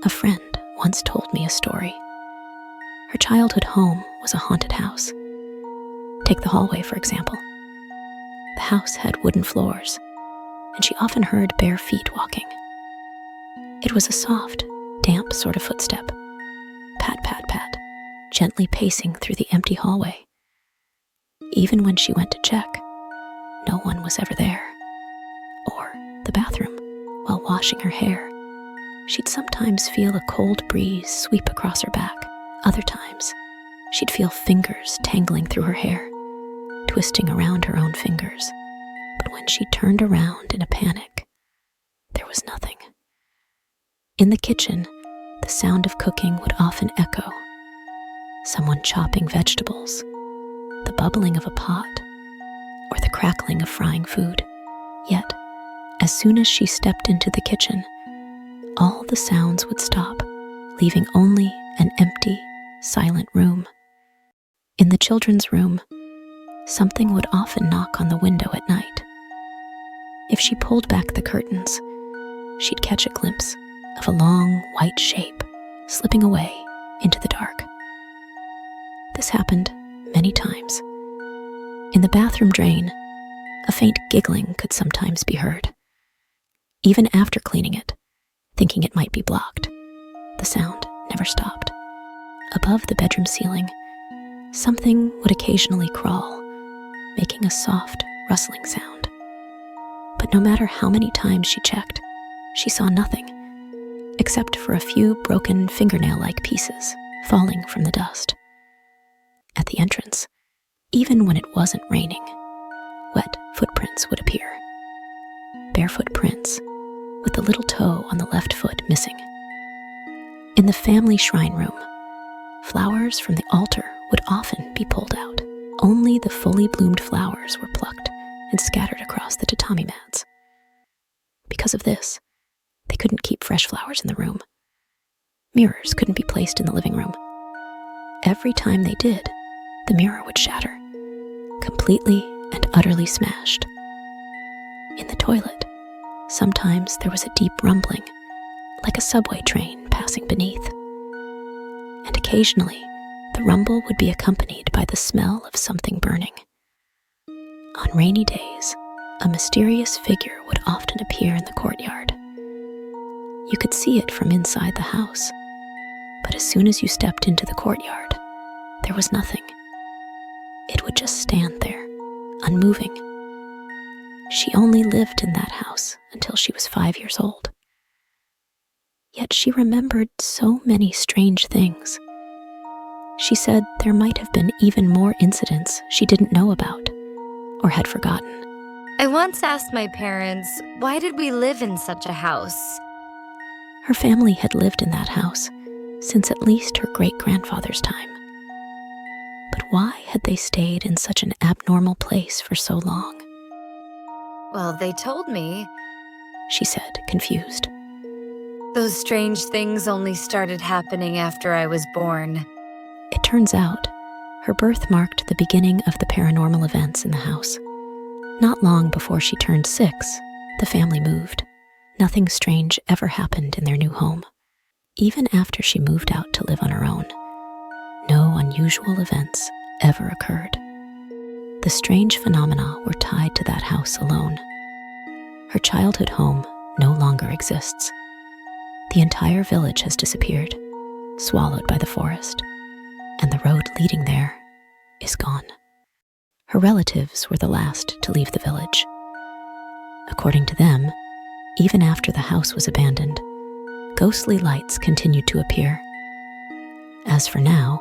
A friend once told me a story. Her childhood home was a haunted house. Take the hallway, for example. The house had wooden floors, and she often heard bare feet walking. It was a soft, damp sort of footstep. Pat, pat, pat, gently pacing through the empty hallway. Even when she went to check, no one was ever there. Or the bathroom, while washing her hair, she'd sometimes feel a cold breeze sweep across her back. Other times, she'd feel fingers tangling through her hair, twisting around her own fingers. But when she turned around in a panic, there was nothing. In the kitchen, the sound of cooking would often echo. Someone chopping vegetables, the bubbling of a pot, or the crackling of frying food. Yet, as soon as she stepped into the kitchen, all the sounds would stop, leaving only an empty, silent room. In the children's room, something would often knock on the window at night. If she pulled back the curtains, she'd catch a glimpse of a long, white shape slipping away into the dark. This happened many times. In the bathroom drain, a faint giggling could sometimes be heard. Even after cleaning it, thinking it might be blocked, the sound never stopped. Above the bedroom ceiling, something would occasionally crawl, making a soft, rustling sound. But no matter how many times she checked, she saw nothing, except for a few broken fingernail-like pieces falling from the dust. At the entrance, even when it wasn't raining, wet footprints would appear. Barefoot prints, with the little toe on the left foot missing. In the family shrine room, flowers from the altar would often be pulled out. Only the fully bloomed flowers were plucked and scattered across the tatami mats. Because of this, they couldn't keep fresh flowers in the room. Mirrors couldn't be placed in the living room. Every time they did, the mirror would shatter, completely and utterly smashed. In the toilet, sometimes there was a deep rumbling, like a subway train passing beneath. And occasionally, the rumble would be accompanied by the smell of something burning. On rainy days, a mysterious figure would often appear in the courtyard. You could see it from inside the house, but as soon as you stepped into the courtyard, there was nothing. It would just stand there, unmoving. She only lived in that house until she was 5 years old. Yet she remembered so many strange things. She said there might have been even more incidents she didn't know about or had forgotten. I once asked my parents, why did we live in such a house? Her family had lived in that house since at least her great-grandfather's time. But why had they stayed in such an abnormal place for so long? Well, they told me, She said, confused. those strange things only started happening after I was born. It turns out, her birth marked the beginning of the paranormal events in the house. Not long before she turned 6, the family moved. Nothing strange ever happened in their new home. Even after she moved out to live on her own, no unusual events ever occurred. The strange phenomena were tied to that house alone. Her childhood home no longer exists. The entire village has disappeared, swallowed by the forest, and the road leading there is gone. Her relatives were the last to leave the village. According to them, even after the house was abandoned, ghostly lights continued to appear. As for now,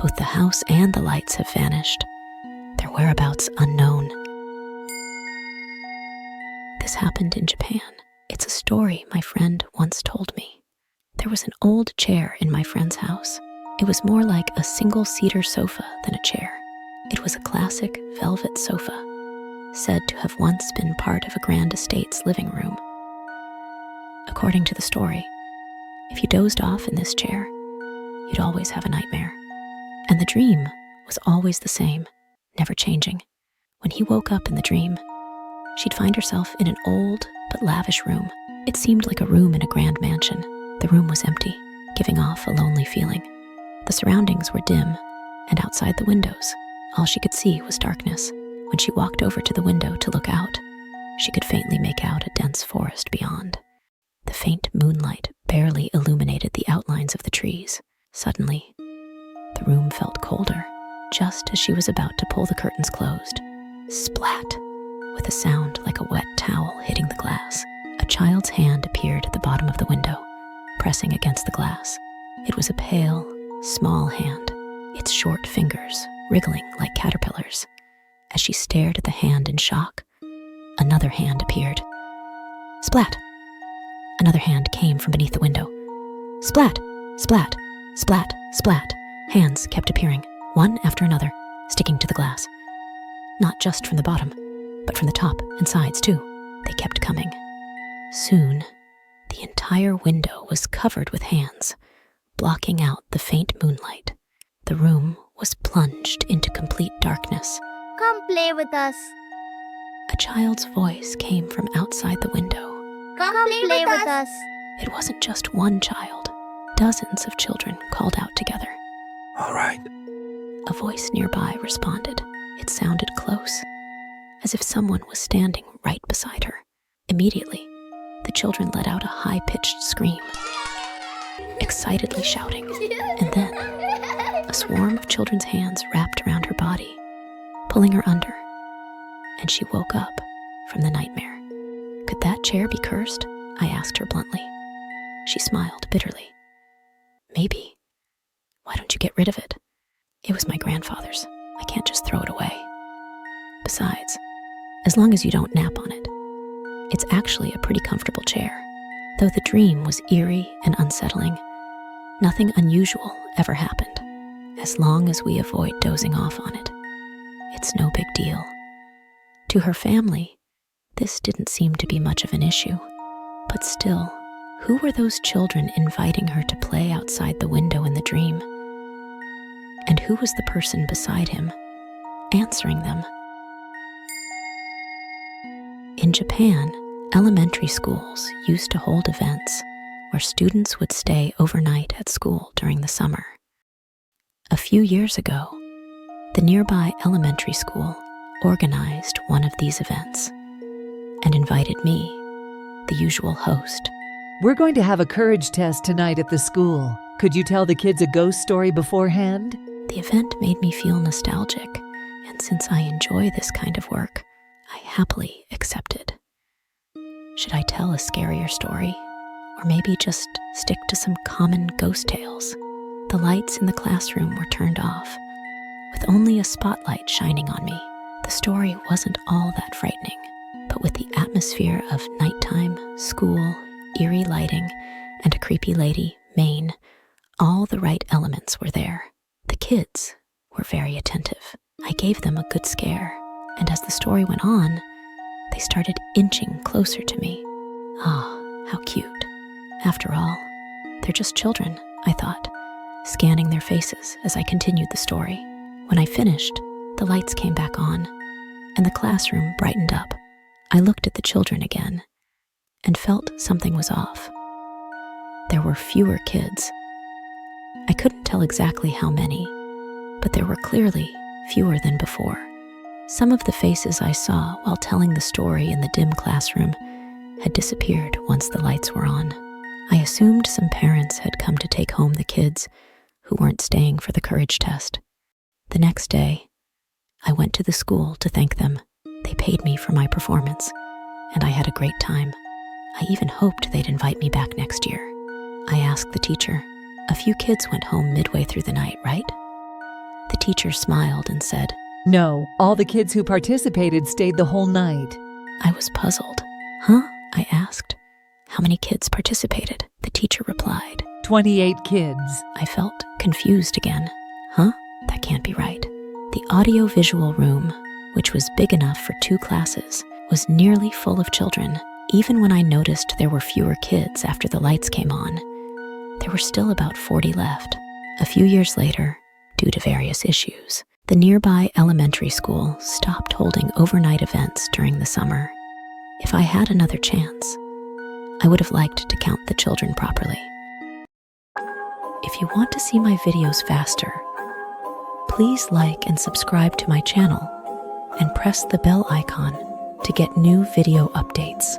both the house and the lights have vanished, their whereabouts unknown. This happened in Japan. It's a story my friend once told me. There was an old chair in my friend's house. It was more like a single cedar sofa than a chair. It was a classic velvet sofa, said to have once been part of a grand estate's living room. According to the story, if you dozed off in this chair, you'd always have a nightmare. And the dream was always the same, never changing. When he woke up in the dream, she'd find herself in an old but lavish room. It seemed like a room in a grand mansion. The room was empty, giving off a lonely feeling. The surroundings were dim, and outside the windows, all she could see was darkness. When she walked over to the window to look out, she could faintly make out a dense forest beyond. The faint moonlight barely illuminated the outlines of the trees. Suddenly, the room felt colder, just as she was about to pull the curtains closed. Splat! With a sound like a wet towel hitting the glass, a child's hand appeared at the bottom of the window, pressing against the glass. It was a pale, small hand, its short fingers wriggling like caterpillars. As she stared at the hand in shock, another hand appeared. Splat! Another hand came from beneath the window. Splat! Splat! Splat! Splat! Hands kept appearing, one after another, sticking to the glass. Not just from the bottom, but from the top and sides too. They kept coming. Soon, the entire window was covered with hands, blocking out the faint moonlight. The room was plunged into complete darkness. Come play with us. A child's voice came from outside the window. Come play with us. It wasn't just one child. Dozens of children called out together. All right. A voice nearby responded. It sounded close, as if someone was standing right beside her. Immediately, the children let out a high-pitched scream, excitedly shouting, and then a swarm of children's hands wrapped around her body, pulling her under, and she woke up from the nightmare. Could that chair be cursed? I asked her bluntly. She smiled bitterly. Maybe. Why don't you get rid of it? It was my grandfather's. I can't just throw it away. Besides, as long as you don't nap on it, it's actually a pretty comfortable chair. Though the dream was eerie and unsettling, nothing unusual ever happened. As long as we avoid dozing off on it, it's no big deal. To her family, this didn't seem to be much of an issue. But still, who were those children inviting her to play outside the window in the dream? And who was the person beside him, answering them? In Japan, elementary schools used to hold events where students would stay overnight at school during the summer. A few years ago, the nearby elementary school organized one of these events and invited me, the usual host. We're going to have a courage test tonight at the school. Could you tell the kids a ghost story beforehand? The event made me feel nostalgic, and since I enjoy this kind of work, I happily accepted. Should I tell a scarier story? Or maybe just stick to some common ghost tales? The lights in the classroom were turned off, with only a spotlight shining on me. The story wasn't all that frightening, but with the atmosphere of nighttime, school, eerie lighting, and a creepy lady, Maine, all the right elements were there. The kids were very attentive. I gave them a good scare, and as the story went on, they started inching closer to me. Ah, how cute. After all, they're just children, I thought, scanning their faces as I continued the story. When I finished, the lights came back on, and the classroom brightened up. I looked at the children again and felt something was off. There were fewer kids. I couldn't tell exactly how many, but there were clearly fewer than before. Some of the faces I saw while telling the story in the dim classroom had disappeared once the lights were on. I assumed some parents had come to take home the kids who weren't staying for the courage test. The next day, I went to the school to thank them. They paid me for my performance, and I had a great time. I even hoped they'd invite me back next year. I asked the teacher. A few kids went home midway through the night, right? The teacher smiled and said, No, all the kids who participated stayed the whole night. I was puzzled. Huh? I asked. How many kids participated? The teacher replied. 28 kids. I felt confused again. Huh? That can't be right. The audio-visual room, which was big enough for 2 classes, was nearly full of children. Even when I noticed there were fewer kids after the lights came on, there were still about 40 left. A few years later, due to various issues, the nearby elementary school stopped holding overnight events during the summer. If I had another chance, I would have liked to count the children properly. If you want to see my videos faster, please like and subscribe to my channel and press the bell icon to get new video updates.